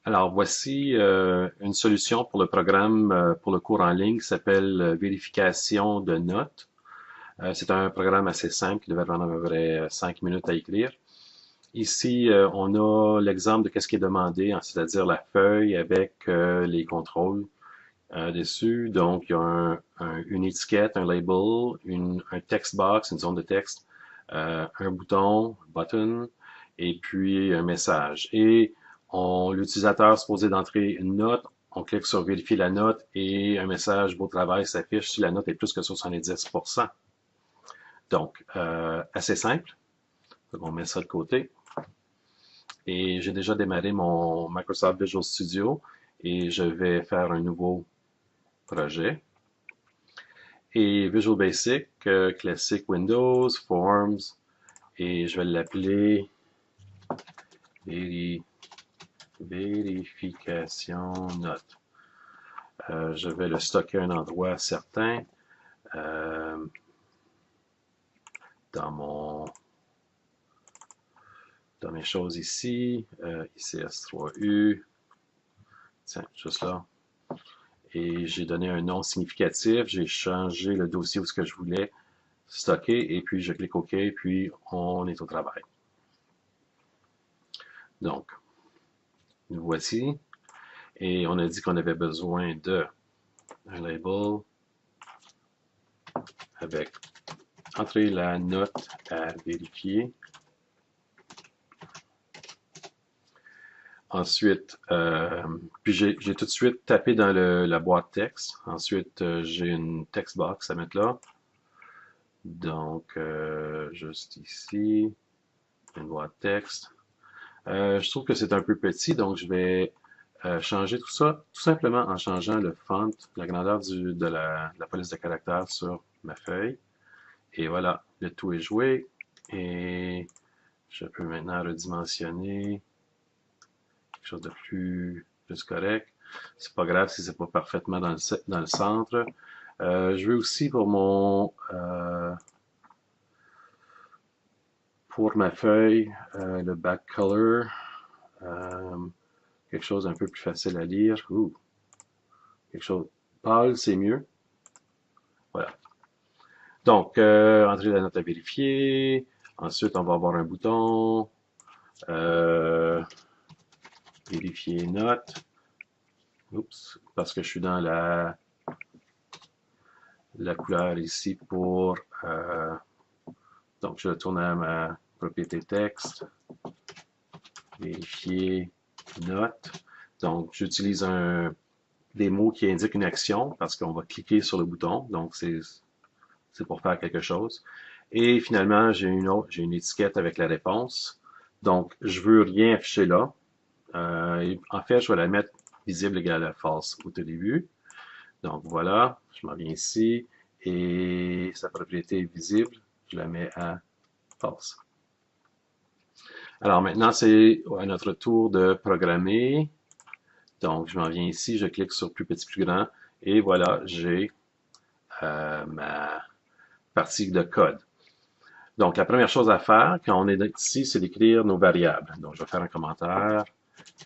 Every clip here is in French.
Alors, voici une solution pour le programme pour le cours en ligne qui s'appelle Vérification de notes. C'est un programme assez simple qui devrait prendre à peu près 5 minutes à écrire. Ici, on a l'exemple de ce qui est demandé, hein, c'est-à-dire la feuille avec les contrôles dessus. Donc, il y a une étiquette, un label, un text box, une zone de texte, un bouton, button, et puis un message. Et l'utilisateur est supposé d'entrer une note, on clique sur vérifier la note et un message beau travail s'affiche si la note est plus que 70%. Donc, assez simple. Donc, on met ça de côté. Et j'ai déjà démarré mon Microsoft Visual Studio et je vais faire un nouveau projet. Et Visual Basic, Classic Windows, Forms, et je vais l'appeler Vérification Note. Je vais le stocker à un endroit certain euh, dans mes choses ici, ICS3U, tiens, juste là. Et j'ai donné un nom significatif, j'ai changé le dossier où ce que je voulais stocker, et puis je clique OK, puis on est au travail. Donc, nous voici, et on a dit qu'on avait besoin de un label avec entrer la note à vérifier. Ensuite, puis j'ai tout de suite tapé dans la boîte texte. Ensuite, j'ai une text box à mettre là. Donc, juste ici, une boîte texte. Je trouve que c'est un peu petit, donc je vais changer tout ça tout simplement en changeant le font, la grandeur de la police de caractère sur ma feuille. Et voilà, le tout est joué. Et je peux maintenant redimensionner quelque chose de plus correct. C'est pas grave si c'est pas parfaitement dans le centre. Je veux aussi pour ma feuille, le back color, euh, quelque chose un peu plus facile à lire. Quelque chose pâle, c'est mieux. Voilà. Donc, entrer la note à vérifier. Ensuite, on va avoir un bouton. Euh, vérifier note. Oups, parce que je suis dans la couleur ici pour... donc, je tourne à ma propriété texte. Vérifier note. Donc, j'utilise des mots qui indiquent une action parce qu'on va cliquer sur le bouton. Donc, c'est pour faire quelque chose. Et finalement, j'ai une étiquette avec la réponse. Donc, je veux rien afficher là. En fait, je vais la mettre visible égale à false au tout début. Donc, voilà, je m'en viens ici. Et sa propriété est visible, je la mets à false. Alors maintenant, c'est à notre tour de programmer. Donc, je m'en viens ici, je clique sur plus petit, plus grand. Et voilà, j'ai ma partie de code. Donc, la première chose à faire quand on est ici, c'est d'écrire nos variables. Donc, je vais faire un commentaire.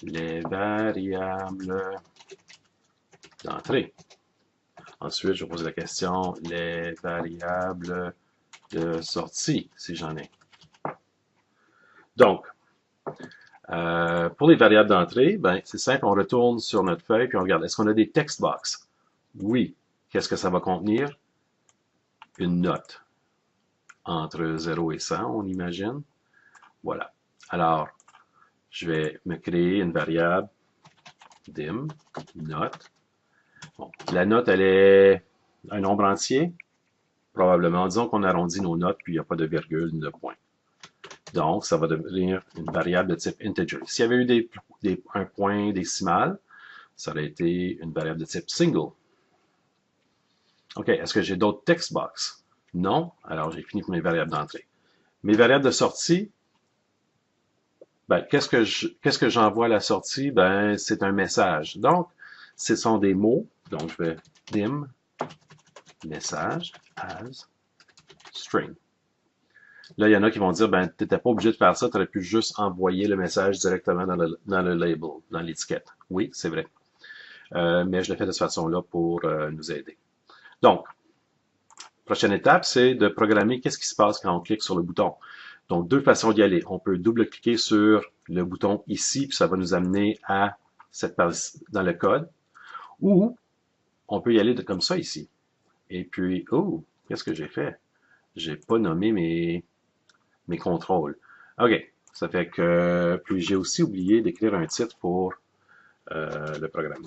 Les variables d'entrée. Ensuite, je pose la question, les variables de sortie, si j'en ai. Donc, pour les variables d'entrée, ben, c'est simple, on retourne sur notre feuille puis on regarde, est-ce qu'on a des text box? Oui. Qu'est-ce que ça va contenir? Une note entre 0 et 100, on imagine. Voilà. Alors, je vais me créer une variable dim, note. Bon, la note, elle est un nombre entier, probablement. Disons qu'on arrondit nos notes, puis il n'y a pas de virgule ni de point. Donc, ça va devenir une variable de type integer. S'il y avait eu un point décimal, ça aurait été une variable de type single. OK, est-ce que j'ai d'autres text box? Non. Alors, j'ai fini pour mes variables d'entrée. Mes variables de sortie, ben, qu'est-ce que j'envoie à la sortie? Ben, c'est un message. Donc, ce sont des mots. Donc, je vais dim message as string. Là, il y en a qui vont dire, ben, tu n'étais pas obligé de faire ça, tu aurais pu juste envoyer le message directement dans le label, dans l'étiquette. Oui, c'est vrai. Mais je l'ai fait de cette façon-là pour nous aider. Donc, prochaine étape, c'est de programmer qu'est-ce qui se passe quand on clique sur le bouton. Donc, deux façons d'y aller. On peut double-cliquer sur le bouton ici, puis ça va nous amener à cette page dans le code. Ou on peut y aller comme ça ici. Et puis, oh, qu'est-ce que j'ai fait? J'ai pas nommé mes contrôles. OK. Ça fait que, puis j'ai aussi oublié d'écrire un titre pour le programme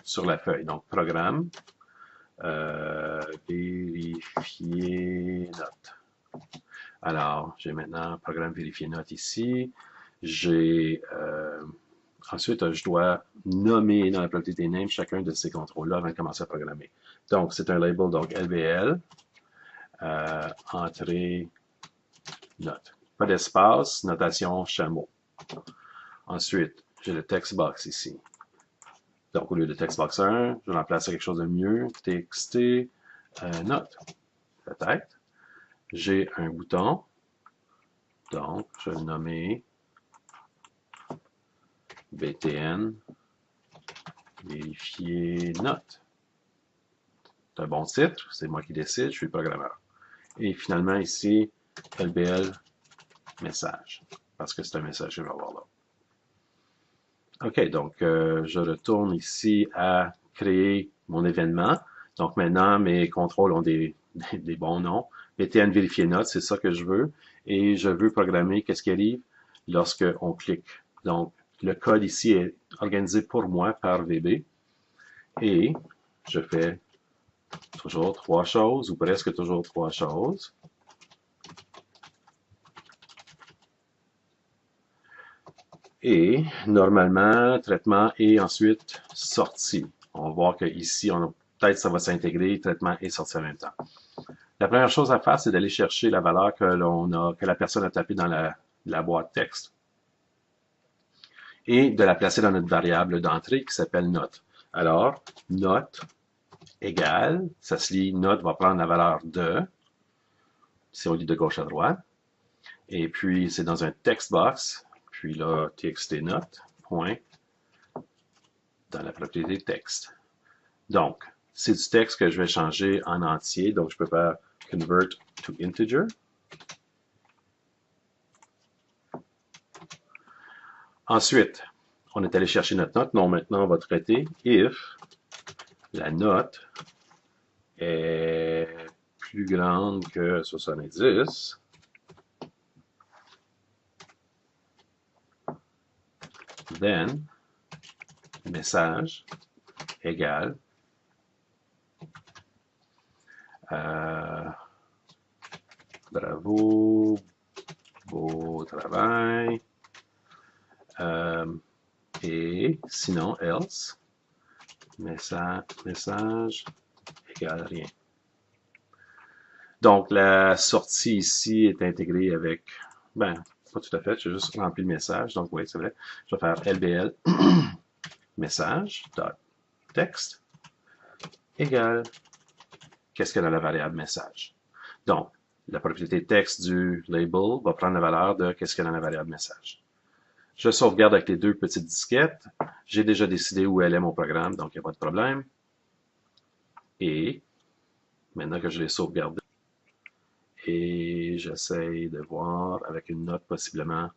sur la feuille. Donc, programme, vérifier note. Alors, j'ai maintenant programme vérifier note ici. J'ai ensuite, je dois nommer dans la propriété name chacun de ces contrôles-là avant de commencer à programmer. Donc, c'est un label, donc LBL, entrée, note. Pas d'espace, notation chameau. Ensuite, j'ai le text box ici. Donc, au lieu de text box 1, je remplace quelque chose de mieux. TXT, note, peut-être. J'ai un bouton. Donc, je vais le nommer BTN, vérifier note. C'est un bon titre, c'est moi qui décide, je suis le programmeur. Et finalement, ici, LBL, message, parce que c'est un message que je vais avoir là. OK, donc je retourne ici à créer mon événement. Donc maintenant, mes contrôles ont des bons noms. BTN vérifier note, c'est ça que je veux. Et je veux programmer qu'est-ce qui arrive lorsque on clique. Donc, le code ici est organisé pour moi par VB. Et je fais toujours trois choses, ou presque toujours trois choses. Et normalement, traitement et ensuite sortie. On va voir qu'ici, peut-être ça va s'intégrer, traitement et sortie en même temps. La première chose à faire, c'est d'aller chercher la valeur que la personne a tapée dans la boîte texte et de la placer dans notre variable d'entrée qui s'appelle note. Alors, note égale, ça se lit, note va prendre la valeur de, si on lit de gauche à droite, et puis c'est dans un text box, puis là, txt note, point, dans la propriété texte. Donc, c'est du texte que je vais changer en entier, donc je peux faire convert to integer. Ensuite, on est allé chercher notre note. Non, maintenant, on va traiter if la note est plus grande que 70, then message égale bravo, beau travail, et sinon else message égale rien. Donc, la sortie ici est intégrée avec, ben, pas tout à fait, j'ai juste rempli le message, donc oui, c'est vrai. Je vais faire LBL message, dot text, égale, qu'est-ce qu'il y a dans la variable message. Donc, la propriété texte du label va prendre la valeur de qu'est-ce qu'il y a dans la variable message. Je sauvegarde avec les deux petites disquettes. J'ai déjà décidé où elle est mon programme, donc il n'y a pas de problème. Et, maintenant que je l'ai sauvegardé, et j'essaye de voir avec une note possiblement.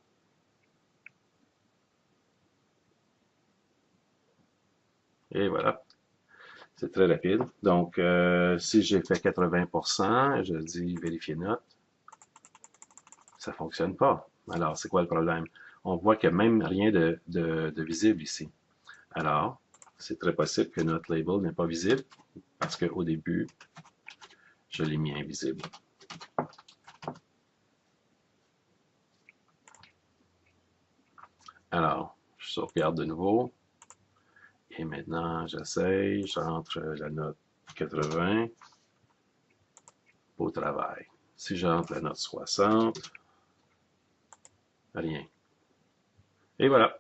Et voilà. C'est très rapide. Donc, si j'ai fait 80%, je dis vérifier note, ça fonctionne pas. Alors, c'est quoi le problème? On voit qu'il n'y a même rien de visible ici. Alors, c'est très possible que notre label n'est pas visible parce qu'au début, je l'ai mis invisible. Alors, je sauvegarde de nouveau. Et maintenant, j'essaye, j'entre la note 80. Beau travail. Si j'entre la note 60, rien. Et voilà.